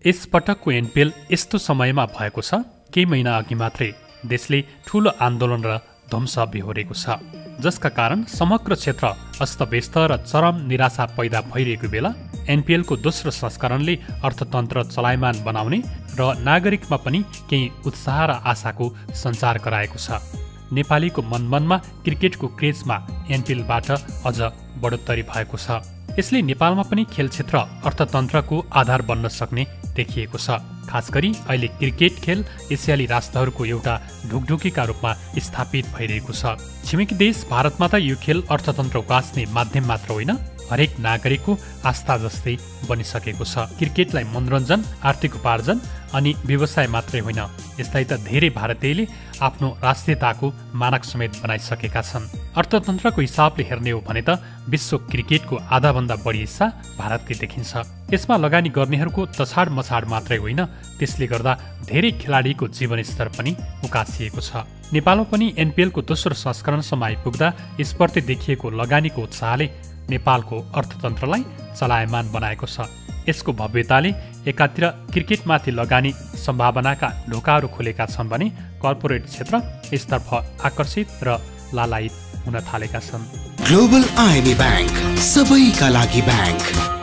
यस पटकको एनपिएल यस्तो समयमा भएको छ, केही महिना अघि मात्रै देशले ठूलो आन्दोलन र ध्वंस बिहोरेको छ, जसका कारण समग्र क्षेत्र अस्तव्यस्त र चरम निराशा पैदा भइरहेको बेला एनपिएलको दोस्रो संस्करणले अर्थतन्त्र चलायमान बनाउने र नागरिकमा पनि केही उत्साह र आशाको सञ्चार गराएको छ। नेपालीको मनमनमा क्रिकेटको क्रेजमा एनपिएलबाट अझ बढोत्तरी भएको छ। यसले नेपालमा पनि खेल क्षेत्र अर्थतन्त्रको आधार बन्न सक्ने देखिएको छ। खास गरी अहिले क्रिकेट खेल एसियाली राष्ट्रहरूको एउटा ढुकढुकीका रूपमा स्थापित भइरहेको छ। छिमेकी देश भारतमा त यो खेल अर्थतन्त्र उकास्ने माध्यम मात्र होइन, हरेक नागरिकको आस्था जस्तै बनिसकेको छ। क्रिकेटलाई मनोरञ्जन, आर्थिक उपार्जन अनि व्यवसाय मात्रै होइन, यसलाई त धेरै भारतीयले आफ्नो राष्ट्रियताको मानक समेत बनाइसकेका छन्। अर्थतन्त्रको हिसाबले हेर्ने हो भने त विश्व क्रिकेटको आधाभन्दा बढी हिस्सा भारतकै देखिन्छ। यसमा लगानी गर्नेहरूको तछाड मछाड मात्रै होइन, त्यसले गर्दा धेरै खेलाडीको जीवनस्तर पनि उकासिएको छ। नेपालमा पनि एनपिएलको दोस्रो संस्करणसम्म आइपुग्दा यसप्रति देखिएको लगानीको उत्साहले नेपालको अर्थतन्त्रलाई चलायमान बनाएको छ। यसको भव्यताले एकातिर क्रिकेटमाथि लगानी सम्भावनाका ढोकाहरू खुलेका छन् भने कर्पोरेट क्षेत्र यसतर्फ आकर्षित र लालायित हुन थालेका छन्। ग्लोबल आईएमई बैंक, सबैका लागि बैंक।